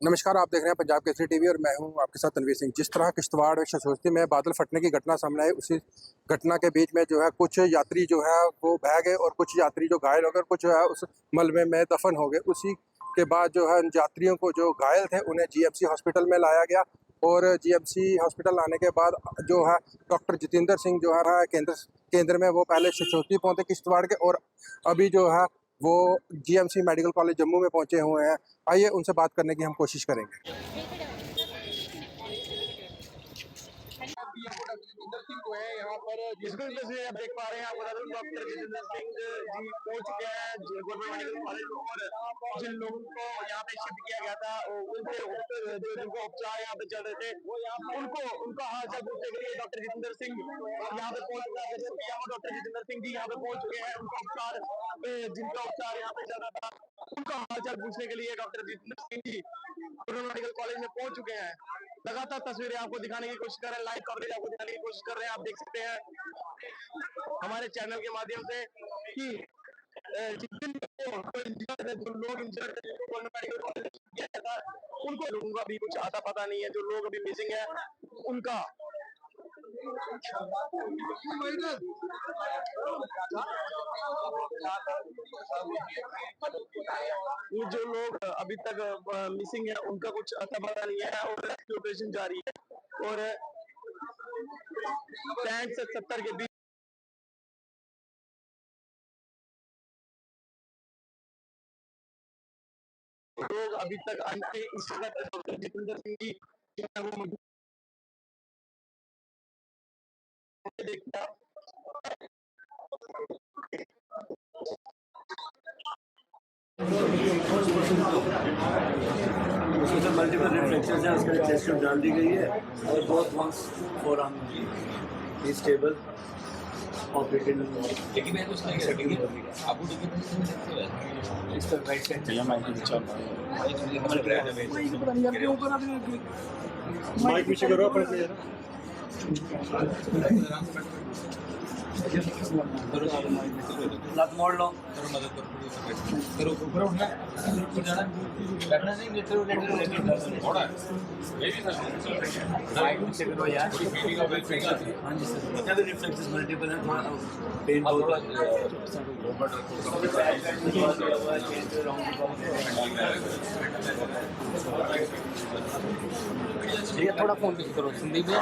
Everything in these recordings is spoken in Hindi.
नमस्कार, आप देख रहे हैं पंजाब केसरी टीवी और मैं हूं आपके साथ तनवीर सिंह। जिस तरह किश्तवाड़ व शशोस्ती में बादल फटने की घटना सामने आई, उसी घटना के बीच में जो है कुछ यात्री जो है वो बह गए और कुछ यात्री जो घायल हो गए, कुछ जो है उस मलबे में दफन हो गए। उसी के बाद जो है उन यात्रियों को जो घायल थे उन्हें जीएमसी हॉस्पिटल में लाया गया और जीएमसी हॉस्पिटल लाने के बाद जो है डॉक्टर जितेंद्र सिंह जो है केंद्र में वो पहले शशोस्ती पहुंचे किश्तवाड़ के, और अभी जो है वो जीएमसी मेडिकल कॉलेज जम्मू में पहुंचे हुए हैं। आइए उनसे बात करने की हम कोशिश करेंगे। जितेंद्र सिंह को है यहाँ पर, जिसको तस्वीर आप देख पा रहे हैं, आपको बता दूं डॉक्टर जितेंद्र सिंह जी पहुंच चुके हैं गवर्नमेंट मेडिकल कॉलेज और जिन लोगों को यहाँ पे शिफ्ट किया गया था उनके जिनको उपचार यहाँ पे चल रहे थे उनका हाल चाल पूछने के लिए डॉक्टर जितेंद्र सिंह यहाँ पे पहुंच चुका है। डॉक्टर जितेंद्र सिंह जी यहाँ पे पहुंच चुके हैं, उनका उपचार जिनका उपचार यहाँ पे चल रहा था उनका हाल चाल पूछने के लिए doctor Jitendra Singh ji government medical college में पहुंच चुके हैं। लगातार तस्वीरें आपको दिखाने की कोशिश कर रहे हैं, लाइव कवरेज आपको दिखाने की कोशिश कर रहे हैं। आप देख सकते हैं हमारे चैनल के माध्यम से कि जो लोग इंजर्ड था उनको लोगों का भी कुछ आता पता नहीं है। जो लोग अभी मिसिंग है उनका वो जो लोग अभी तक मिसिंग है उनका कुछ अता पता नहीं है और रेस्क्यू ऑपरेशन जारी है और 65 से 70 के बीच लोग अभी तक इस जगह जितेंद्र सिंह जी जो है वो देखता उसमें से मल्टीपल रिफ्लेक्शन है, उसका चेस्ट ट्यूब डाल दी गई है और both once for arm stable operated. लेकिन मैं कुछ नहीं कर सकती आपको टिकट इस तरह राइट साइड चला माइक पीछे माइक पीछे करो अपने लत मोड़ लो मदद करो ऊपर उठना ऊपर जाना बैठना नहीं लेटर थोड़ा ये भी था माइक पीछे करो यार। फीलिंग ऑफ रिफ्लेक्शन हाँ जी सर, क्या भी रिफ्लेक्सेस मल्टीपल है, थोड़ा पेन बहुत ये थोड़ा फोन पीछे करो संदीप भैया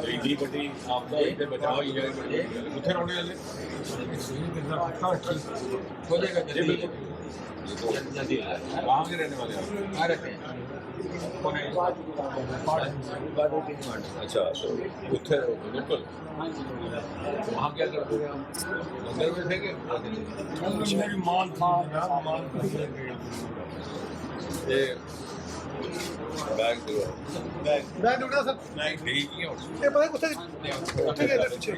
इतनी बड़ी आपदा इतने बचाव ही है उठे रोने वाले हो जाएगा जल्दी जल्दी वहाँ के रहने वाले आप कहाँ रहते हैं अच्छा तो उठे बिल्कुल वहाँ क्या करते थे हम अंदर में थे कि माल ये बैग दो बैग उठा सर, बैग ठीक ही है ये पता है कुछ गया था पीछे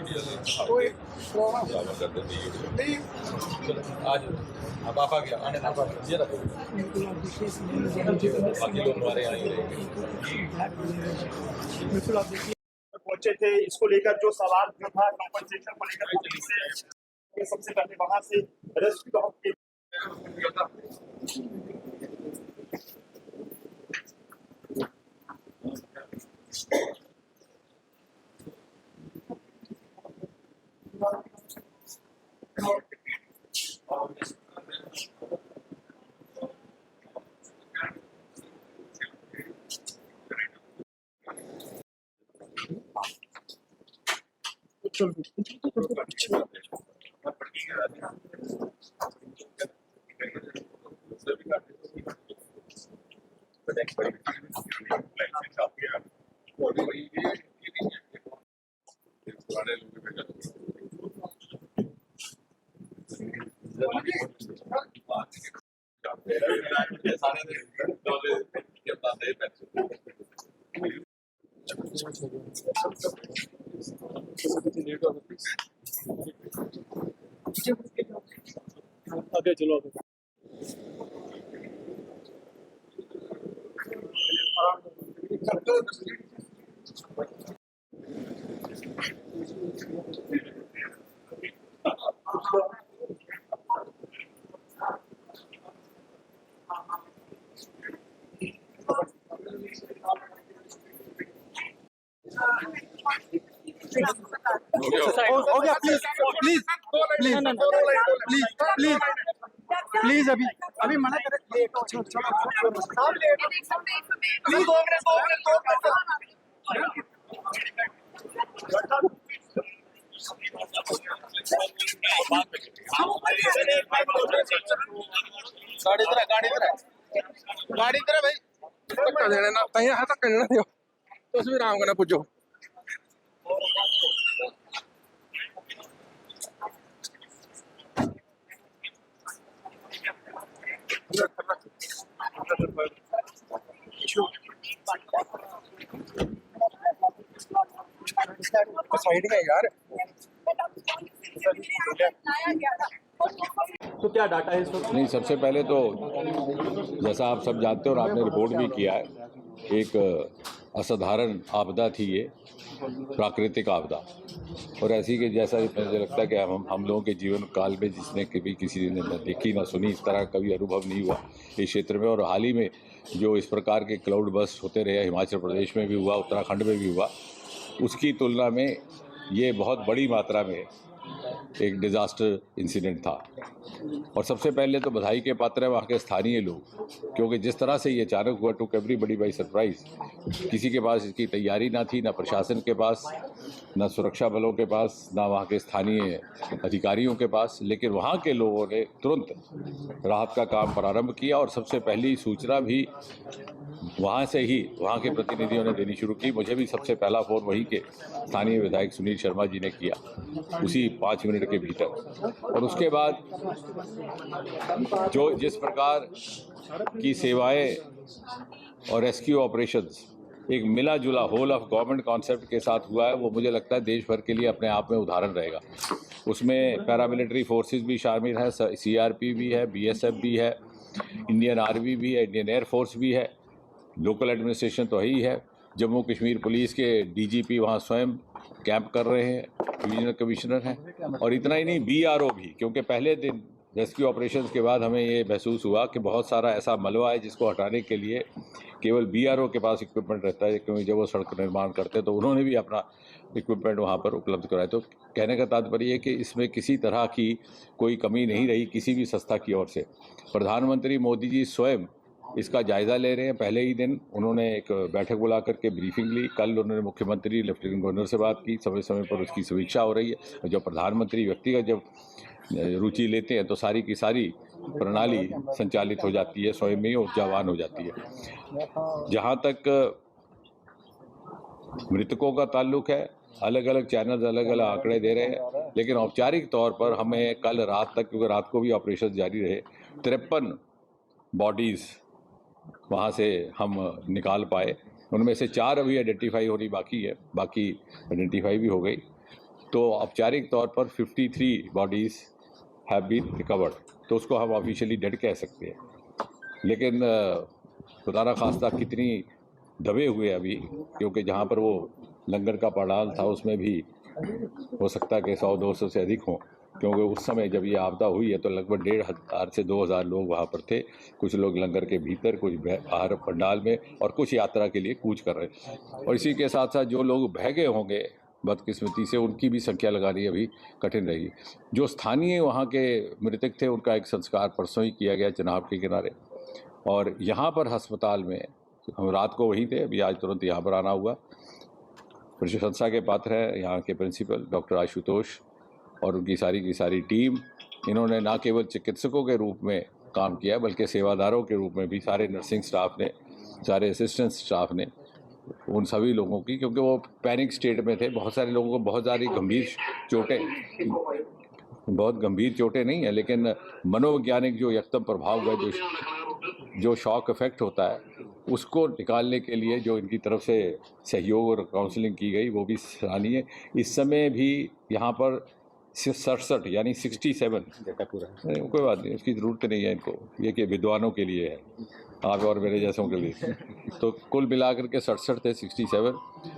कोई जावा करते थे नहीं आज अब आप आ गया आने ना ये रखो बाकी लोग हमारे यहाँ ही रहेंगे। पहुंचे थे। इसको लेकर जो सवाल जो था कॉम्पनसेशन को लेकर पुलिस से सबसे पहले वहां से रेस्क्यू आगे चलो हो गया please please please please please please अभी अभी मना कर प्लीज गाड़ी इधर है भाई धक्का देना ना कहीं हाथ धक्का देना दियो तुस भी आराम कन्नै पुज्जो साइड में यार तो क्या डाटा है इस वक्त? नहीं, सबसे पहले तो जैसा आप सब जानते हो और आपने रिपोर्ट भी किया है, एक असाधारण आपदा थी ये, प्राकृतिक आपदा। और ऐसी कि जैसा मुझे लगता है कि हम लोगों के जीवन काल में जिसने कभी किसी ने न देखी ना सुनी, इस तरह कभी अनुभव नहीं हुआ इस क्षेत्र में। और हाल ही में जो इस प्रकार के क्लाउड बर्स्ट होते रहे, हिमाचल प्रदेश में भी हुआ, उत्तराखंड में भी हुआ, उसकी तुलना में ये बहुत बड़ी मात्रा में एक डिज़ास्टर इंसिडेंट था। और सबसे पहले तो बधाई के पात्र है वहाँ के स्थानीय लोग, क्योंकि जिस तरह से ये अचानक हुआ, टुक एवरीबॉडी बाय सरप्राइज। किसी के पास इसकी तैयारी ना थी, ना प्रशासन के पास, ना सुरक्षा बलों के पास, ना वहाँ के स्थानीय अधिकारियों के पास। लेकिन वहाँ के लोगों ने तुरंत राहत का काम प्रारंभ किया और सबसे पहली सूचना भी वहाँ से ही वहाँ के प्रतिनिधियों ने देनी शुरू की। मुझे भी सबसे पहला फ़ोन वहीं के स्थानीय विधायक सुनील शर्मा जी ने किया, उसी 5 मिनट के भीतर। और उसके बाद जो जिस प्रकार की सेवाएं और रेस्क्यू ऑपरेशंस एक मिला जुला होल ऑफ गवर्नमेंट कॉन्सेप्ट के साथ हुआ है, वो मुझे लगता है देश भर के लिए अपने आप में उदाहरण रहेगा। उसमें पैरामिलिट्री फोर्सेस भी शामिल हैं, CRP भी है, BSF भी है, इंडियन आर्मी भी है, इंडियन एयरफोर्स भी है, लोकल एडमिनिस्ट्रेशन तो ही है, जम्मू कश्मीर पुलिस के DGP वहाँ स्वयं कैंप कर रहे हैं, डिवीजनल कमिश्नर हैं। और इतना ही नहीं, BRO भी, क्योंकि पहले दिन रेस्क्यू ऑपरेशंस के बाद हमें ये महसूस हुआ कि बहुत सारा ऐसा मलबा है जिसको हटाने के लिए केवल BRO के पास इक्विपमेंट रहता है, क्योंकि जब वो सड़क निर्माण करते तो उन्होंने भी अपना इक्विपमेंट वहाँ पर उपलब्ध कराया। तो कहने का तात्पर्य है कि इसमें किसी तरह की कोई कमी नहीं रही किसी भी संस्था की ओर से। प्रधानमंत्री मोदी जी स्वयं इसका जायज़ा ले रहे हैं। पहले ही दिन उन्होंने एक बैठक बुला करके ब्रीफिंग ली, कल उन्होंने मुख्यमंत्री लेफ्टिनेंट गवर्नर से बात की, समय समय पर उसकी समीक्षा हो रही है। जब प्रधानमंत्री व्यक्तिगत जब रुचि लेते हैं तो सारी की सारी प्रणाली संचालित हो जाती है, स्वयं में ऊर्जावान हो जाती है। जहाँ तक मृतकों का ताल्लुक है, अलग अलग चैनल अलग अलग आंकड़े दे रहे हैं, लेकिन औपचारिक तौर पर हमें कल रात तक, क्योंकि रात को भी ऑपरेशन जारी रहे, 53 बॉडीज़ वहाँ से हम निकाल पाए। उनमें से 4 अभी आइडेंटिफाई होनी बाकी है, बाकी आइडेंटिफाई भी हो गई। तो औपचारिक तौर पर 53 बॉडीज़ हैव बीन रिकवर्ड, तो उसको हम ऑफिशियली डेड कह सकते हैं। लेकिन खुदा ना खास्ता कितनी दबे हुए अभी, क्योंकि जहाँ पर वो लंगर का पंडाल था उसमें भी हो सकता है कि 100-200 से अधिक हों, क्योंकि उस समय जब ये आपदा हुई है तो लगभग 1500 से 2000 लोग वहाँ पर थे। कुछ लोग लंगर के भीतर, कुछ बाहर पंडाल में, और कुछ यात्रा के लिए कूच कर रहे। और इसी के साथ साथ जो लोग बह गए होंगे बदकिस्मती से, उनकी भी संख्या लगानी अभी कठिन रहेगी। जो स्थानीय वहाँ के मृतक थे उनका एक संस्कार परसों ही किया गया चिनाब के किनारे। और यहाँ पर अस्पताल में हम रात को वहीं थे, अभी आज तुरंत यहाँ पर आना हुआ। प्रशंसा के पात्र है यहाँ के प्रिंसिपल डॉक्टर आशुतोष और उनकी सारी की सारी टीम। इन्होंने न केवल चिकित्सकों के रूप में काम किया है, बल्कि सेवादारों के रूप में भी सारे नर्सिंग स्टाफ ने, सारे असिस्टेंट स्टाफ ने, उन सभी लोगों की, क्योंकि वो पैनिक स्टेट में थे। बहुत सारे लोगों को बहुत सारी गंभीर चोटें, बहुत गंभीर चोटें नहीं है, लेकिन मनोवैज्ञानिक जो यकदम प्रभाव हुआ, जो शॉक इफेक्ट होता है, उसको निकालने के लिए जो इनकी तरफ से सहयोग और काउंसलिंग की गई वो भी सराहनीय। इस समय भी यहाँ पर 67 यानी 67 डेटा पूरा कोई बात नहीं, उसकी ज़रूरत नहीं है इनको, ये कि विद्वानों के लिए है। आप और मेरे जैसों के लिए। तो कुल मिलाकर के 67 थे, 67,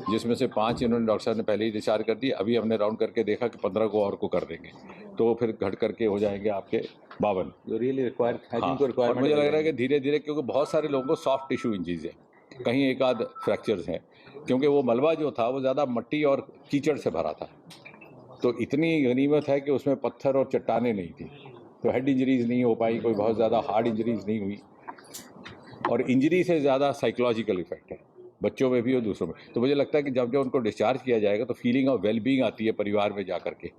जिसमें से 5 इन्होंने डॉक्टर साहब ने पहले ही डिस्चार्ज कर दिए। अभी हमने राउंड करके देखा कि 15 को और को कर देंगे, तो फिर घट करके हो जाएंगे आपके 52। रियली रिक्वायर हाँ, और मुझे लग रहा है कि धीरे धीरे, क्योंकि बहुत सारे लोगों को सॉफ्ट टिश्यू इंजरीज है, कहीं एक आध फ्रैक्चर्स हैं, क्योंकि वो मलबा जो था वो ज़्यादा मिट्टी और कीचड़ से भरा था, तो इतनी गनीमत है कि उसमें पत्थर और चट्टानें नहीं थी, तो हेड इंजरीज नहीं हो पाई, कोई बहुत ज़्यादा हार्ड इंजरीज नहीं हुई। और इंजरी से ज़्यादा साइकोलॉजिकल इफेक्ट है बच्चों में भी और दूसरों में। तो मुझे लगता है कि जब उनको डिस्चार्ज किया जाएगा तो फीलिंग ऑफ वेलबींग आती है परिवार में जा कर के।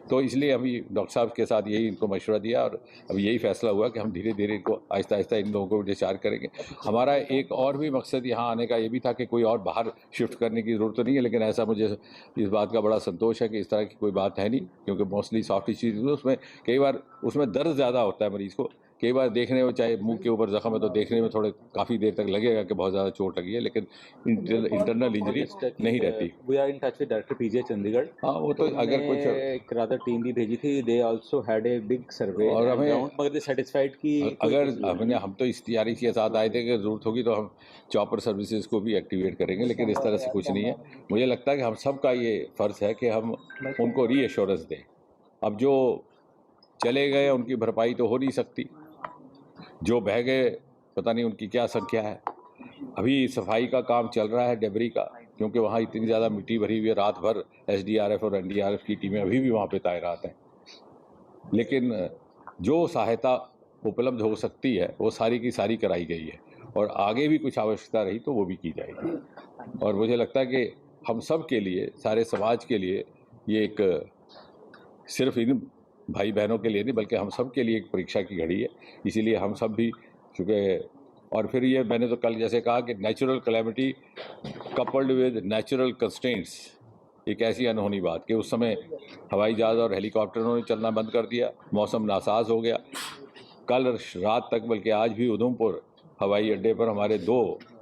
तो इसलिए अभी डॉक्टर साहब के साथ यही इनको मशवरा दिया और अब यही फैसला हुआ कि हम धीरे धीरे इनको आहिस्ता आहिस्ता इन लोगों को डिस्चार्ज करेंगे। हमारा एक और भी मकसद यहाँ आने का ये भी था कि कोई और बाहर शिफ्ट करने की ज़रूरत तो नहीं है, लेकिन ऐसा मुझे इस बात का बड़ा संतोष है कि इस तरह की कोई बात है नहीं, क्योंकि मोस्टली सॉफ्ट चीज़ उसमें कई बार उसमें दर्द ज़्यादा होता है मरीज़ को, कई बार देखने में, चाहे मुंह के ऊपर जख्म है तो देखने में थोड़े काफ़ी देर तक लगेगा कि बहुत ज़्यादा चोट लगी है, लेकिन इंटरनल इंजरी नहीं रहती। We are in touch with director PJ Chandigarh. हाँ, वो तो अगर कुछ एक रादर टीम भी भेजी थी, they also had a big survey और हमें मगर सेटिस्फाइड की अगर हम तो इस तैयारी के साथ आए थे कि ज़रूरत होगी तो हम चॉपर सर्विसेज को भी एक्टिवेट करेंगे, लेकिन इस तरह से कुछ नहीं है। मुझे लगता है कि हम सब का ये फ़र्ज़ है कि हम उनको रीएश्योरेंस दें। अब जो चले गए उनकी भरपाई तो हो नहीं सकती, जो बह गए पता नहीं उनकी क्या संख्या है। अभी सफाई का काम चल रहा है डेबरी का, क्योंकि वहाँ इतनी ज़्यादा मिट्टी भरी हुई है, रात भर एसडीआरएफ और एनडीआरएफ की टीमें अभी भी वहाँ पे तैनात हैं। लेकिन जो सहायता उपलब्ध हो सकती है वो सारी की सारी कराई गई है, और आगे भी कुछ आवश्यकता रही तो वो भी की जाएगी। और मुझे लगता है कि हम सब के लिए, सारे समाज के लिए ये एक सिर्फ इन भाई बहनों के लिए नहीं बल्कि हम सब के लिए एक परीक्षा की घड़ी है। इसीलिए हम सब भी चूँकि, और फिर ये मैंने तो कल जैसे कहा कि natural calamity coupled with natural constraints, एक ऐसी अनहोनी बात कि उस समय हवाई जहाज़ और हेलीकॉप्टरों ने चलना बंद कर दिया, मौसम नासाज हो गया। कल रात तक, बल्कि आज भी उधमपुर हवाई अड्डे पर हमारे 2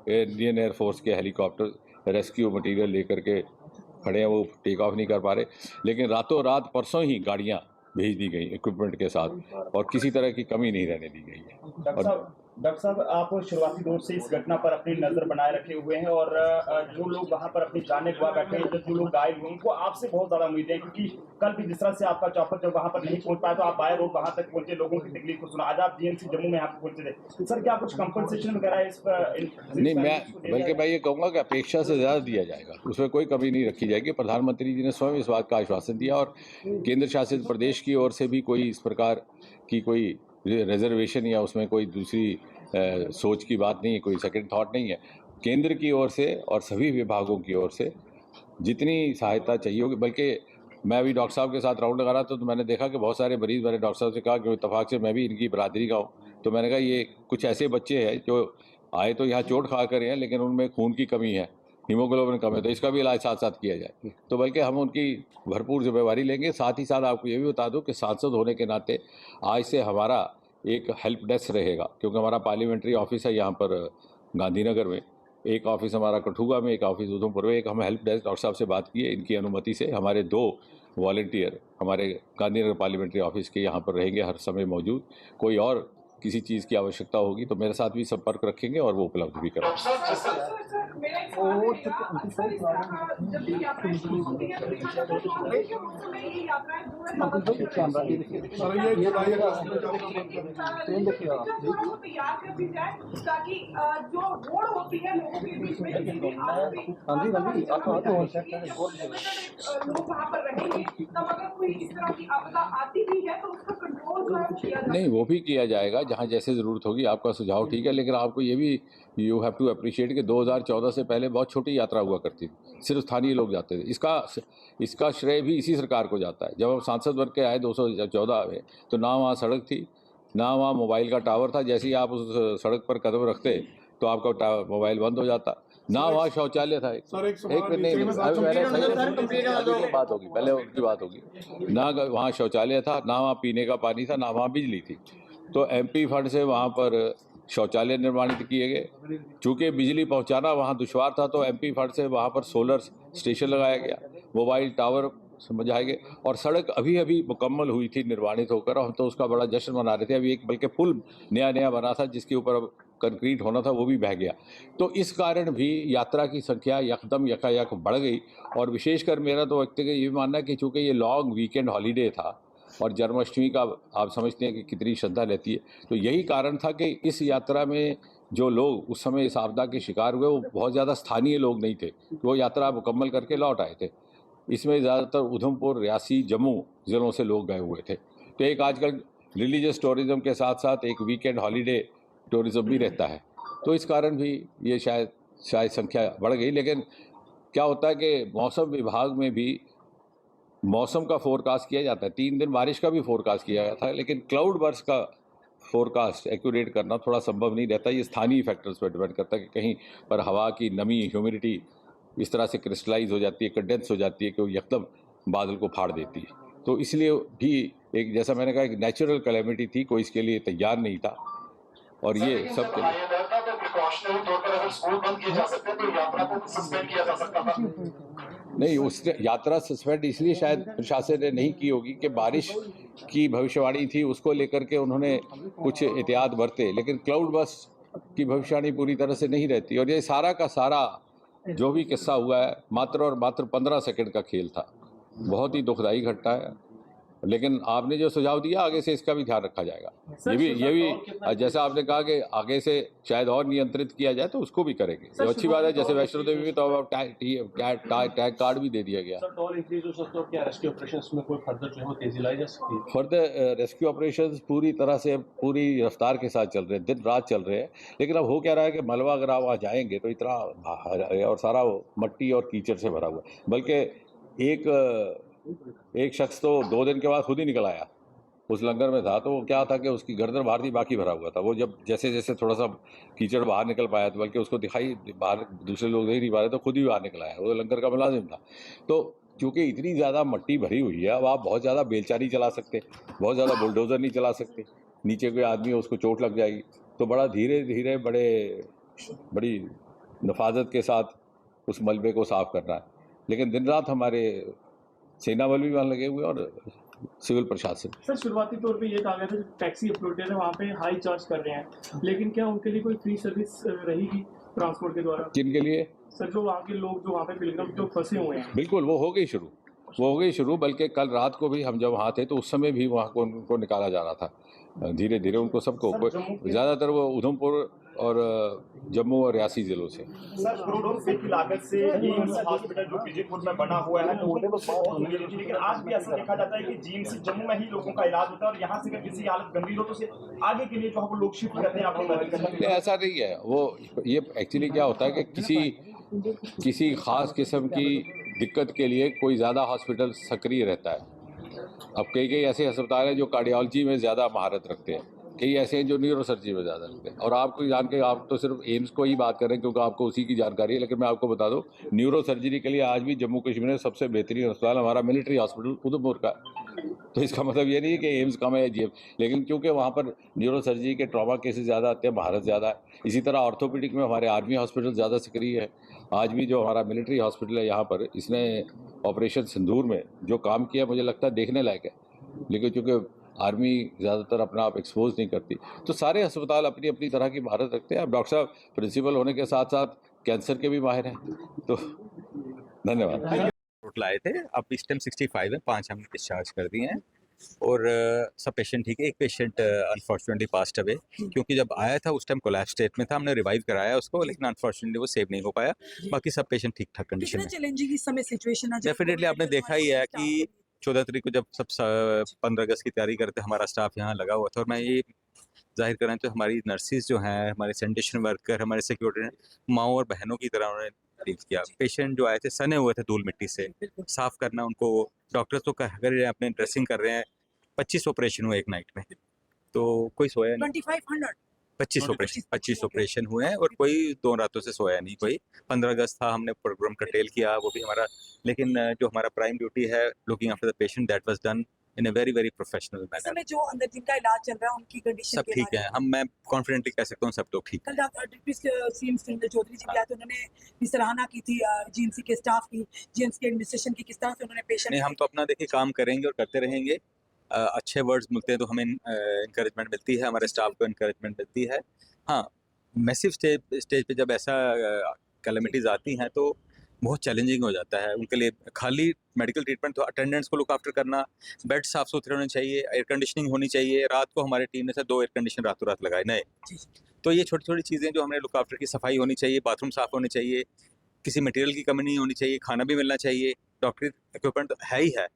इंडियन एयरफोर्स के हेलीकॉप्टर रेस्क्यू मटीरियल लेकर के खड़े हैं, वो टेक ऑफ नहीं कर पा रहे, लेकिन रातों रात परसों ही गाड़ियाँ भेज दी गई इक्विपमेंट के साथ, और किसी तरह की कमी नहीं रहने दी गई है। डॉक्टर साहब, आप शुरुआती दौर से इस घटना पर अपनी नजर बनाए रखे हुए हैं, और जो लोग वहां पर अपनी जानें गंवा बैठे हैं, जो लोग घायल हुए, उनको आपसे बहुत ज्यादा उम्मीद है, क्योंकि कल भी जिस तरह से आपका चॉपर जब वहां पर नहीं पहुंच पाया तो आप बाय रोड वहां तक पहुंचे, लोगों की तकलीफ को सुना। आज आप जीएमसी जम्मू में यहाँ पे पहुंचे थे, सर क्या कुछ कंपनसेशन वगैरह है इस पर? नहीं, बल्कि मैं ये कहूँगा कि अपेक्षा से ज़्यादा दिया जाएगा, उसमें कोई कमी नहीं रखी जाएगी। प्रधानमंत्री जी ने स्वयं इस बात का आश्वासन दिया, और केंद्र शासित प्रदेश की ओर से भी कोई इस प्रकार की कोई रिजर्वेशन या उसमें कोई दूसरी सोच की बात नहीं है, कोई सेकंड थॉट नहीं है। केंद्र की ओर से और सभी विभागों की ओर से जितनी सहायता चाहिए होगी, बल्कि मैं अभी डॉक्टर साहब के साथ राउंड लगा रहा था तो मैंने देखा कि बहुत सारे मरीज़, मैंने डॉक्टर साहब से कहा कि इत्तेफाक से मैं भी इनकी बरादरी का हूँ, तो मैंने कहा ये कुछ ऐसे बच्चे हैं जो आए तो यहाँ चोट खा कर हैं, लेकिन उनमें खून की कमी है, हीमोग्लोबिन कम है, तो इसका भी इलाज साथ साथ किया जाए। तो बल्कि हम उनकी भरपूर जिम्मेवारी लेंगे। साथ ही साथ आपको ये भी बता दूं कि सांसद होने के नाते आज से हमारा एक हेल्प डेस्क रहेगा, क्योंकि हमारा पार्लियामेंट्री ऑफिस है यहाँ पर गांधीनगर में, एक ऑफिस हमारा कठुआ में, एक ऑफिस उधमपुर में, एक हम हेल्प डेस्क डॉक्टर साहब से बात की है, इनकी अनुमति से हमारे 2 वॉलंटियर हमारे गांधीनगर पार्लियामेंट्री ऑफिस के यहाँ पर रहेंगे हर समय मौजूद। कोई और किसी चीज़ की आवश्यकता होगी तो मेरे साथ भी संपर्क रखेंगे और वो उपलब्ध भी करेंगे। नहीं, वो भी किया जाएगा जहाँ जैसे ज़रूरत होगी। आपका सुझाव ठीक है, लेकिन आपको ये भी यू हैव टू अप्रिशिएट कि 2014 से पहले बहुत छोटी यात्रा हुआ करती थी, सिर्फ स्थानीय लोग जाते थे। इसका श्रेय भी इसी सरकार को जाता है। जब हम सांसद बन के आए 2014 में, तो ना वहाँ सड़क थी, ना वहाँ मोबाइल का टावर था। जैसे ही आप उस सड़क पर कदम रखते तो आपका मोबाइल बंद हो जाता, ना वहाँ शौचालय था। एक बात होगी, पहले उनकी बात होगी। ना वहाँ शौचालय था, ना वहाँ पीने का पानी था, ना वहाँ बिजली थी। तो एमपी फंड से वहाँ पर शौचालय निर्माणित किए गए। चूँकि बिजली पहुँचाना वहाँ दुश्वार था तो एमपी फंड से वहाँ पर सोलर स्टेशन लगाया गया, मोबाइल टावर समझाए गए, और सड़क अभी अभी मुकम्मल हुई थी निर्माणित होकर। हम तो उसका बड़ा जश्न मना रहे थे। अभी एक बल्कि पुल नया बना था जिसके ऊपर अब कंक्रीट होना था वो भी बह गया। तो इस कारण भी यात्रा की संख्या यकदम यकायक बढ़ गई। और विशेषकर मेरा तो व्यक्तिगत ये मानना है कि चूँकि ये लॉन्ग वीकेंड हॉलीडे था और जन्माष्टमी का आप समझते हैं कि कितनी श्रद्धा रहती है, तो यही कारण था कि इस यात्रा में जो लोग उस समय इस आपदा के शिकार हुए वो बहुत ज़्यादा स्थानीय लोग नहीं थे, वो यात्रा मुकम्मल करके लौट आए थे। इसमें ज़्यादातर उधमपुर, रियासी, जम्मू ज़िलों से लोग गए हुए थे। तो एक आजकल रिलीजियस टूरिज़्म के साथ साथ एक वीकेंड हॉलीडे टूरिज़्म भी रहता है, तो इस कारण भी ये शायद संख्या बढ़ गई। लेकिन क्या होता है कि मौसम विभाग में भी मौसम का फोरकास्ट किया जाता है, 3 दिन बारिश का भी फोरकास्ट किया गया था, लेकिन क्लाउड बर्स्ट का फोरकास्ट एक्यूरेट करना थोड़ा संभव नहीं रहता। ये स्थानीय फैक्टर्स पर डिपेंड करता है कि कहीं पर हवा की नमी, ह्यूमिडिटी इस तरह से क्रिस्टलाइज हो जाती है, कंडेंस हो जाती है कि वो यकदम बादल को फाड़ देती है। तो इसलिए भी एक, जैसा मैंने कहा, एक नेचुरल कैलेमिटी थी, कोई इसके लिए तैयार नहीं था और ये सब के लिए प्रिकॉशनरी तौर पर अगर स्कूल बंद किए जा सकते हैं तो यात्रा को सस्पेंड किया जा सकता था। नहीं, उस यात्रा सस्पेंड इसलिए शायद प्रशासन ने नहीं की होगी कि बारिश की भविष्यवाणी थी, उसको लेकर के उन्होंने कुछ एहतियात बरते, लेकिन क्लाउड बर्स्ट की भविष्यवाणी पूरी तरह से नहीं रहती। और ये सारा का सारा जो भी किस्सा हुआ है मात्र और मात्र 15 सेकंड का खेल था। बहुत ही दुखदाई घटना है, लेकिन आपने जो सुझाव दिया आगे से इसका भी ध्यान रखा जाएगा। ये भी जैसा आपने कहा कि आगे से शायद और नियंत्रित किया जाए तो उसको भी करेंगे, तो अच्छी बात है। जैसे वैष्णो देवी में तो अब टैग कार्ड भी दे दिया गया। फर्दर रेस्क्यू ऑपरेशंस पूरी तरह से पूरी रफ्तार के साथ चल रहे हैं, दिन रात चल रहे हैं। लेकिन अब हो क्या रहा है कि मलबा अगर आप वहाँ जाएंगे तो इतना और सारा मट्टी और कीचड़ से भरा हुआ है, बल्कि एक शख्स तो 2 दिन के बाद खुद ही निकल आया, उस लंगर में था, तो वो क्या था कि उसकी गर्दन बाहर थी, बाकी भरा हुआ था। वो जब जैसे जैसे थोड़ा सा कीचड़ बाहर निकल पाया, तो बल्कि उसको दिखाई बाहर दूसरे लोग नहीं पा रहे, तो खुद ही बाहर निकल आया। वो लंगर का मुलाजिम था। तो क्योंकि इतनी ज़्यादा मट्टी भरी हुई है, अब आप बहुत ज़्यादा बेलचा नहीं चला सकते, बहुत ज़्यादा बुलडोज़र नहीं चला सकते, नीचे कोई आदमी है उसको चोट लग जाएगी। तो बड़ा धीरे धीरे बड़ी नफाजत के साथ उस मलबे को साफ करना है। लेकिन दिन रात हमारे सेना बल भी वहाँ लगे हुए और सिविल प्रशासन। सर, शुरुआती तौर पे ये कहा गया था कि टैक्सी ऑपरेटर है वहाँ पे हाई चार्ज कर रहे हैं, लेकिन क्या उनके लिए कोई फ्री सर्विस रहेगी ट्रांसपोर्ट के द्वारा? किन के लिए? सर, जो वहाँ के लोग जो वहाँ पे पिलग्रिम जो फंसे हुए हैं। बिल्कुल, वो हो गई शुरू। बल्कि कल रात को भी हम जब वहाँ थे तो उस समय भी वहाँ को उनको निकाला जा रहा था धीरे धीरे, उनको सबको, ज़्यादातर वो उधमपुर और जम्मू और रियासी जिलों से। सर, करोड़ों रुपए की लागत से एम्स हॉस्पिटल जो पीजीपुर में बना हुआ है, तो तो बहुत उम्मीद थी, लेकिन आज भी ऐसा देखा जाता है कि जीएमसी जम्मू में ही लोगों का इलाज होता है और यहाँ से अगर किसी हालत गंभीर हो तो उसे आगे के लिए जो है वो लोग शिफ्ट करते हैं आपको मदद करने के लिए। ऐसा नहीं है, वो ये एक्चुअली क्या होता है कि किसी खास किस्म की दिक्कत के लिए कोई ज़्यादा हॉस्पिटल सक्रिय रहता है। अब कई ऐसे अस्पताल हैं जो कार्डियोलॉजी में ज़्यादा महारत रखते हैं, कई ऐसे हैं जो न्यूरोसर्जरी में ज़्यादा रखते हैं। और आपको जान के, आप तो सिर्फ एम्स को ही बात करें क्योंकि आपको उसी की जानकारी है, लेकिन मैं आपको बता दूं, न्यूरोसर्जरी के लिए आज भी जम्मू कश्मीर में सबसे बेहतरीन अस्पताल हमारा मिलिट्री हॉस्पिटल उधमपुर का। तो इसका मतलब ये नहीं है कि एम्स कम है या जीएम, लेकिन क्योंकि वहाँ पर न्यूरोसर्जरी के ट्रॉमा केसेस ज़्यादा आते हैं, महारत ज़्यादा है। इसी तरह ऑर्थोपेडिक में हमारे आर्मी हॉस्पिटल ज़्यादा सक्रिय है। आज भी जो हमारा मिलिट्री हॉस्पिटल है यहाँ पर, इसने ऑपरेशन सिंदूर में जो काम किया मुझे लगता है देखने लायक है, लेकिन चूँकि आर्मी ज़्यादातर अपना आप एक्सपोज नहीं करती, तो सारे अस्पताल अपनी अपनी तरह की महारत रखते हैं। अब डॉक्टर साहब प्रिंसिपल होने के साथ साथ कैंसर के भी माहिर हैं। तो धन्यवाद। रिपोर्ट लाए थे, अब इस टाइम 65 है, 5 हमने डिस्चार्ज कर दिए हैं और सब पेशेंट ठीक है। एक पेशेंट अनफॉर्चुनेटली पास्ट अवे, क्योंकि जब आया था उस टाइम कोलैप्स स्टेट में था, हमने रिवाइव कराया उसको, लेकिन अनफॉर्चुनेटली वो सेव नहीं हो पाया। बाकी सब पेशेंट ठीक ठाक कंडीशन में। चैलेंजिंग इस समय सिचुएशन है। डेफिनेटली आपने देखा ही है कि 14 तारीख को जब सब 15 अगस्त की तैयारी करते हमारा स्टाफ यहाँ लगा हुआ था, और मैं ये जाहिर कर रहा हूँ तो हमारी नर्सिस जो हैं, हमारे सैनिटेशन वर्कर, हमारे सिक्योरिटी, माओ और बहनों की तरह उन्होंने ट्रीट किया। पेशेंट जो आए थे सने हुए थे धूल मिट्टी से, साफ करना उनको, डॉक्टर तो कर रहे हैं, अपने ड्रेसिंग कर रहे हैं। 25 ऑपरेशन हुए एक नाइट में, तो कोई सोया नहीं। 25 ऑपरेशन हुए हैं और कोई 2 रातों से सोया नहीं कोई। 15 अगस्त था, हमने प्रोग्राम कर्टेल किया, वो भी हमारा, लेकिन जो हमारा प्राइम ड्यूटी है looking after the patient, that was done in a very very professional manner. जो अंदर जिनका इलाज चल रहा है उनकी कंडीशन सब ठीक है, मैं कॉन्फिडेंटली कह सकता हूँ सब लोग ठीक। कल डिप्टी सीएम सुरेंद्र चौधरी जी भी आए थे, उन्होंने भी सराहना की थी जीएमसी के स्टाफ की, जीएमसी के एडमिनिस्ट्रेशन की, किस तरह से उन्होंने पेशेंट। नहीं, हम तो अपना देखिए काम करेंगे और करते रहेंगे। अच्छे वर्ड्स मिलते हैं तो हमें इंकरेजमेंट मिलती है, हमारे स्टाफ को इंकरेजमेंट मिलती है। हाँ, मैसिव स्टेज पे जब ऐसा कैलेमिटीज आती हैं तो बहुत चैलेंजिंग हो जाता है उनके लिए। खाली मेडिकल ट्रीटमेंट तो अटेंडेंट्स को लुक आफ्टर करना, बेड साफ सुथरे होने चाहिए, एयर कंडीशनिंग होनी चाहिए। रात को हमारी टीम ने से 2 एयर कंडीशन रातों रात लगाए नए। तो ये छोटी छोटी चीज़ें जो हमने लुक आफ्टर की, सफाई होनी चाहिए, बाथरूम साफ होने चाहिए, किसी मटेरियल की कमी नहीं होनी चाहिए, खाना भी मिलना चाहिए, डॉक्टरी इक्विपमेंट तो है ही है।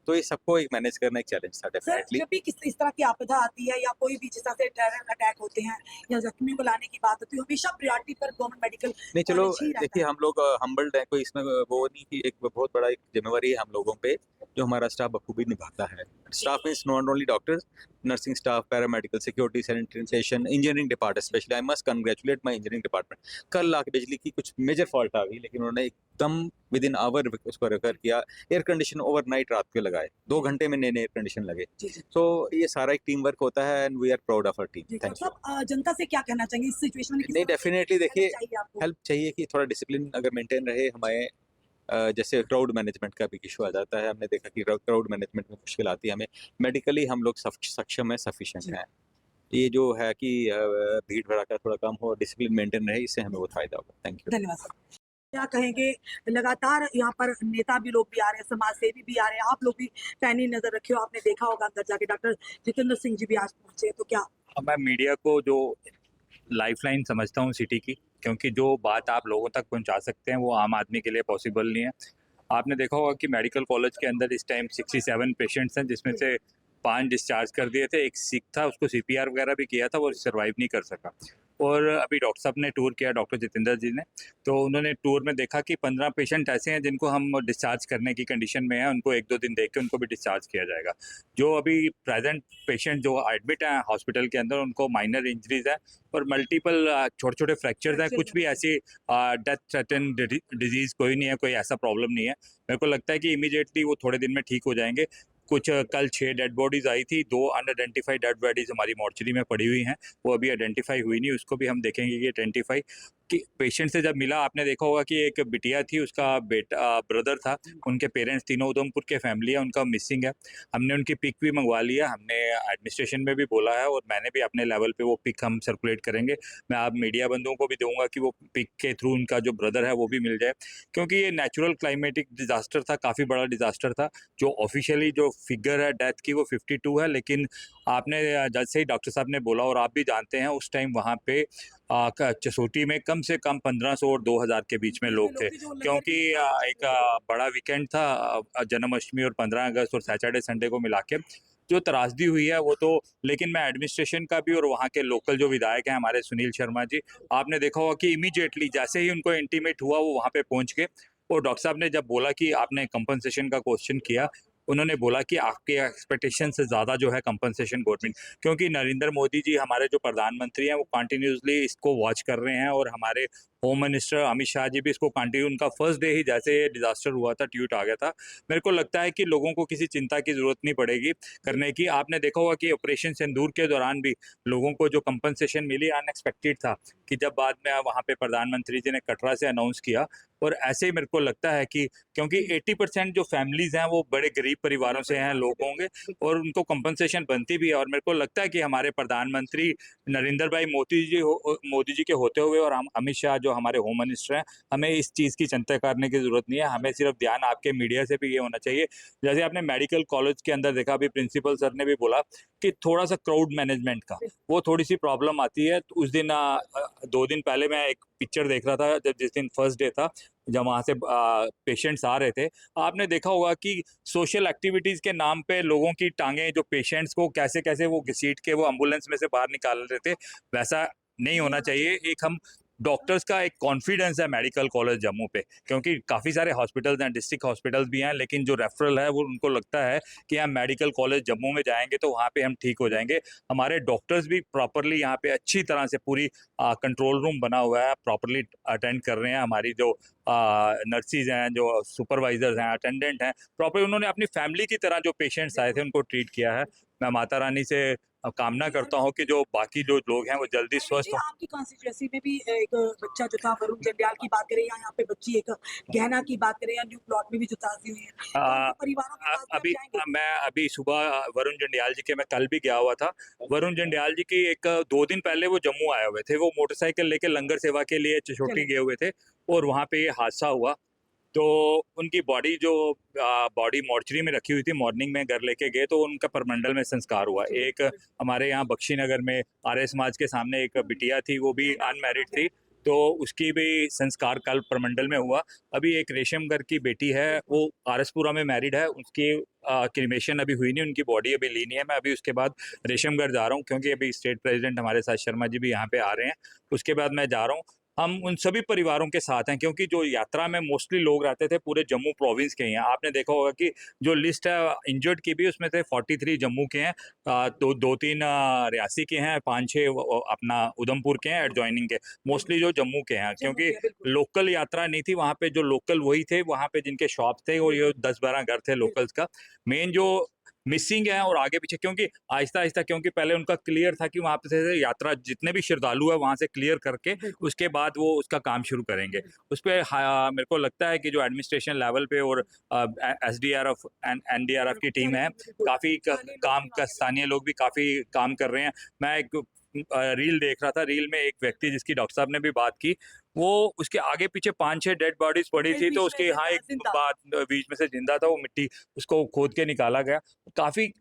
तो ये सबको एक मैनेज करना एक चैलेंज था सर डेफिनेटली। जब भी इस तरह की आपदा आती है या कोई भी जिस तरह से टेरर अटैक होते हैं या जख्मियों को लाने की बात होती है, हमेशा प्रायोरिटी पर गवर्नमेंट मेडिकल नहीं चलो कॉलेज ही रहता देखिए, है। हम लोग हम्बल्ड हैं, कोई इसमें वो नहीं कि एक बहुत बड़ा एक जिम्मेवारी है हम लोगों पे जो हमारा स्टाफ बखूबी निभाता है। Staff means not only doctors, nursing staff, paramedical, security, sanitation, engineering department, specially I must congratulate my engineering department. कल आके बिजली की कुछ मेजर फॉल्ट आ गई लेकिन उन्होंने एकदम विद इन आवर उसको रिपेयर किया। एयर कंडीशन ओवरनाइट रात के लगाए, 2 घंटे में नए नए एयर कंडीशन लगे। तो ये सारा एक टीम वर्क होता है and we are proud of our team. Thank you. सब जनता से क्या कहना चाहेंगे इस सिचुएशन में? किस नहीं तरह से डेफिनेटली देखिए, help चाहिए आपको? हेल्प चाहिए कि थोड़ा डिसिप्लिन अगर मेंटेन रहे हमारे। जैसे क्राउड मैनेजमेंट का भी इशू आ जाता है, हमने देखा कि क्राउड मैनेजमेंट में मुश्किल आती है हमें। मेडिकली हम लोग सक्षम है, सफिशिएंट हैं। ये जो है कि भीड़ भड़ाका थोड़ा कम हो, डिसिप्लिन मेंटेन रहे, इससे हमें बहुत फायदा होगा। Thank you. धन्यवाद सर। क्या कहेंगे, लगातार यहाँ पर नेता भी लोग भी आ रहे हैं, समाज सेवी भी आ रहे हैं, आप लोग भी पैनी नजर रखे हो, आपने देखा होगा अंदर जाके। डॉक्टर जितेंद्र सिंह जी भी आज पहुंचे, तो क्या मैं मीडिया को जो लाइफलाइन समझता हूँ सिटी की, क्योंकि जो बात आप लोगों तक पहुंचा सकते हैं वो आम आदमी के लिए पॉसिबल नहीं है। आपने देखा होगा कि मेडिकल कॉलेज के अंदर इस टाइम 67 पेशेंट्स हैं, जिसमें से 5 डिस्चार्ज कर दिए थे। एक सिख था, उसको CPR वगैरह भी किया था, वो सर्वाइव नहीं कर सका। और अभी डॉक्टर साहब ने टूर किया, डॉक्टर जितेंद्र जी ने, तो उन्होंने टूर में देखा कि 15 पेशेंट ऐसे हैं जिनको हम डिस्चार्ज करने की कंडीशन में हैं, उनको 1-2 दिन देख के उनको भी डिस्चार्ज किया जाएगा। जो अभी प्रेजेंट पेशेंट जो एडमिट हैं हॉस्पिटल के अंदर, उनको माइनर इंजरीज है और मल्टीपल छोटे छोटे फ्रैक्चर्स हैं। कुछ भी ऐसी डेथ थ्रेटन डिजीज कोई नहीं है, कोई ऐसा प्रॉब्लम नहीं है। मेरे को लगता है कि इमीडिएटली वो थोड़े दिन में ठीक हो जाएंगे। कुछ कल 6 डेड बॉडीज आई थी, 2 अनआइडेंटिफाइड डेड बॉडीज हमारी मॉर्चरी में पड़ी हुई हैं, वो अभी आइडेंटिफाई हुई नहीं, उसको भी हम देखेंगे कि आइडेंटिफाई कि पेशेंट से जब मिला। आपने देखा होगा कि एक बिटिया थी, उसका बेटा ब्रदर था, उनके पेरेंट्स तीनों उधमपुर के फैमिली है, उनका मिसिंग है। हमने उनकी पिक भी मंगवा लिया, हमने एडमिनिस्ट्रेशन में भी बोला है और मैंने भी अपने लेवल पे वो पिक हम सर्कुलेट करेंगे। मैं आप मीडिया बंधुओं को भी दूंगा कि वो पिक के थ्रू उनका जो ब्रदर है वो भी मिल जाए, क्योंकि ये नेचुरल क्लाइमेटिक डिजास्टर था, काफ़ी बड़ा डिजास्टर था। जो ऑफिशियली जो फिगर है डेथ की वो 52 है, लेकिन आपने जैसे ही डॉक्टर साहब ने बोला और आप भी जानते हैं, उस टाइम वहाँ पे चसोटी में कम से कम 1500 और 2000 के बीच में लोग थे, क्योंकि एक बड़ा वीकेंड था, जन्माष्टमी और 15 अगस्त और सैटरडे संडे को मिला के जो त्रासदी हुई है वो तो। लेकिन मैं एडमिनिस्ट्रेशन का भी और वहाँ के लोकल जो विधायक हैं हमारे सुनील शर्मा जी, आपने देखा होगा कि इमीडिएटली जैसे ही उनको इंटीमेट हुआ वो वहाँ पे पहुँच गए। और डॉक्टर साहब ने जब बोला कि आपने कंपनसेशन का क्वेश्चन किया, उन्होंने बोला कि आपके एक्सपेक्टेशन से ज़्यादा जो है कंपनसेशन गवर्नमेंट, क्योंकि नरेंद्र मोदी जी हमारे जो प्रधानमंत्री हैं वो कंटिन्यूसली इसको वॉच कर रहे हैं और हमारे होम मिनिस्टर अमित शाह जी भी इसको कंटिन्यू, उनका फर्स्ट डे ही जैसे ये डिजास्टर हुआ था ट्वीट आ गया था। मेरे को लगता है कि लोगों को किसी चिंता की ज़रूरत नहीं पड़ेगी करने की। आपने देखा होगा कि ऑपरेशन सिंदूर के दौरान भी लोगों को जो कंपनसेशन मिली अनएक्सपेक्टेड था, कि जब बाद में वहाँ पे प्रधानमंत्री जी ने कटरा से अनाउंस किया। और ऐसे ही मेरे को लगता है कि क्योंकि 80% जो फैमिलीज हैं वो बड़े गरीब परिवारों से हैं लोग होंगे और उनको कंपनसेशन बनती भी है। और मेरे को लगता है कि हमारे प्रधानमंत्री नरेंद्र भाई मोदी जी के होते हुए और हम अमित शाह जो हमारे होम मिनिस्टर हैं, हमें इस चीज़ की चिंता करने की ज़रूरत नहीं है। हमें सिर्फ ध्यान आपके मीडिया से भी ये होना चाहिए, जैसे आपने मेडिकल कॉलेज के अंदर देखा, अभी प्रिंसिपल सर ने भी बोला कि थोड़ा सा क्राउड मैनेजमेंट का वो थोड़ी सी प्रॉब्लम आती है। तो उस दिन 2 दिन पहले मैं एक पिक्चर देख रहा था, जब जिस दिन फर्स्ट डे था, जब वहाँ से पेशेंट्स आ रहे थे, आपने देखा होगा कि सोशल एक्टिविटीज़ के नाम पे लोगों की टांगें जो पेशेंट्स को कैसे कैसे वो घसीट के वो एम्बुलेंस में से बाहर निकाल रहे थे, वैसा नहीं होना चाहिए। एक हम डॉक्टर्स का एक कॉन्फिडेंस है मेडिकल कॉलेज जम्मू पे, क्योंकि काफ़ी सारे हॉस्पिटल्स हैं, डिस्ट्रिक्ट हॉस्पिटल्स भी हैं, लेकिन जो रेफरल है वो उनको लगता है कि हम मेडिकल कॉलेज जम्मू में जाएंगे तो वहाँ पे हम ठीक हो जाएंगे। हमारे डॉक्टर्स भी प्रॉपरली यहाँ पे अच्छी तरह से पूरी कंट्रोल रूम बना हुआ है, प्रॉपरली अटेंड कर रहे हैं। हमारी जो नर्सिस हैं, जो सुपरवाइजर्स हैं, अटेंडेंट हैं, प्रॉपर उन्होंने अपनी फैमिली की तरह जो पेशेंट्स आए थे उनको ट्रीट किया है। मैं माता रानी से कामना करता हूँ कि जो बाकी जो लोग हैं वो जल्दी स्वस्थ जी, हों। आपकी कॉन्स्टिट्यूएंसी में भी एक बच्चा जो था वरुण जंडियाल की बात करें या यहाँ पे बच्ची एक गहना की बात करें या न्यू प्लॉट में भी जो ताजी हुई है, तो आ, उनके परिवारों के पास भी आप अभी जाएंगे? मैं अभी सुबह वरुण जंडियाल जी के मैं कल भी गया हुआ था। वरुण जंडियाल जी की एक 2 दिन पहले वो जम्मू आए हुए थे। वो मोटरसाइकिल लेके लंगर सेवा के लिए चोटी गए हुए थे और वहाँ पे ये हादसा हुआ। तो उनकी बॉडी जो बॉडी मॉर्चरी में रखी हुई थी, मॉर्निंग में घर लेके गए तो उनका परमंडल में संस्कार हुआ। एक हमारे यहाँ बख्शी नगर में आर्य समाज के सामने एक बिटिया थी, वो भी अनमैरिड थी, तो उसकी भी संस्कार कल परमंडल में हुआ। अभी एक रेशमगर की बेटी है, वो आरसपुरा में मैरिड है, उसकी क्रिमेशन अभी हुई नहीं, उनकी बॉडी अभी ली नहीं है। मैं अभी उसके बाद रेशमगढ़ जा रहा हूँ क्योंकि अभी स्टेट प्रेसिडेंट हमारे साथ शर्मा जी भी यहाँ पे आ रहे हैं। उसके बाद मैं जा रहा हूँ। हम उन सभी परिवारों के साथ हैं क्योंकि जो यात्रा में मोस्टली लोग रहते थे पूरे जम्मू प्रोविंस के ही हैं। आपने देखा होगा कि जो लिस्ट है इंजर्ड की भी, उसमें से 43 जम्मू के हैं, तो 2-3 रियासी के हैं, 5-6 अपना उधमपुर के हैं एडजॉइनिंग के, मोस्टली जो जम्मू के हैं। क्योंकि लोकल यात्रा नहीं थी वहाँ पे, जो लोकल वही थे वहाँ पे जिनके शॉप थे, और ये 10-12 घर थे लोकल्स का। मेन जो मिसिंग है और आगे पीछे, क्योंकि आहिस्ता आहिस्ता, क्योंकि पहले उनका क्लियर था कि वहाँ पे से यात्रा जितने भी श्रद्धालु है वहाँ से क्लियर करके उसके बाद वो उसका काम शुरू करेंगे। उस पर मेरे को लगता है कि जो एडमिनिस्ट्रेशन लेवल पे और SDRF एंड NDRF की टीम है, काफ़ी काम का, स्थानीय लोग भी काफ़ी काम कर रहे हैं। मैं एक रील देख रहा था, रील में एक व्यक्ति जिसकी डॉक्टर साहब ने भी बात की, वो उसके आगे पीछे 5-6 डेड बॉडीज पड़ी थी, तो उसके यहाँ एक बात बीच में से जिंदा था, वो मिट्टी उसको खोद के निकाला गया। काफी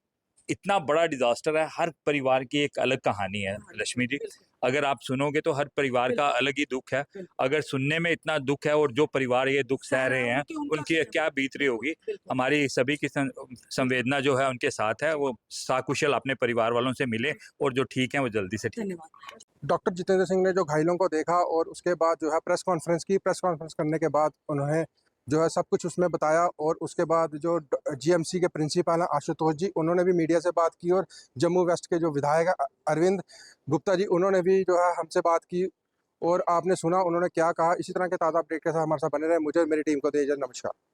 इतना बड़ा डिजास्टर है, हर परिवार की एक अलग कहानी है रश्मि जी। अगर आप सुनोगे तो हर परिवार का अलग ही दुख है। अगर सुनने में इतना दुख है और जो परिवार ये दुख सह रहे हैं उनकी क्या बीत रही होगी। हमारी सभी की संवेदना जो है उनके साथ है। वो साकुशल अपने परिवार वालों से मिले और जो ठीक है वो जल्दी से ठीक। धन्यवाद। डॉक्टर जितेंद्र सिंह ने जो घायलों को देखा और उसके बाद जो है प्रेस कॉन्फ्रेंस करने के बाद उन्होंने जो है सब कुछ उसमें बताया, और उसके बाद जो GMC के प्रिंसिपल हैं आशुतोष जी, उन्होंने भी मीडिया से बात की, और जम्मू वेस्ट के जो विधायक अरविंद गुप्ता जी, उन्होंने भी जो है हमसे बात की, और आपने सुना उन्होंने क्या कहा। इसी तरह के ताज़ा अपडेट के साथ हमारे साथ बने रहे। मुझे मेरी टीम को दे इजाज़त। नमस्कार।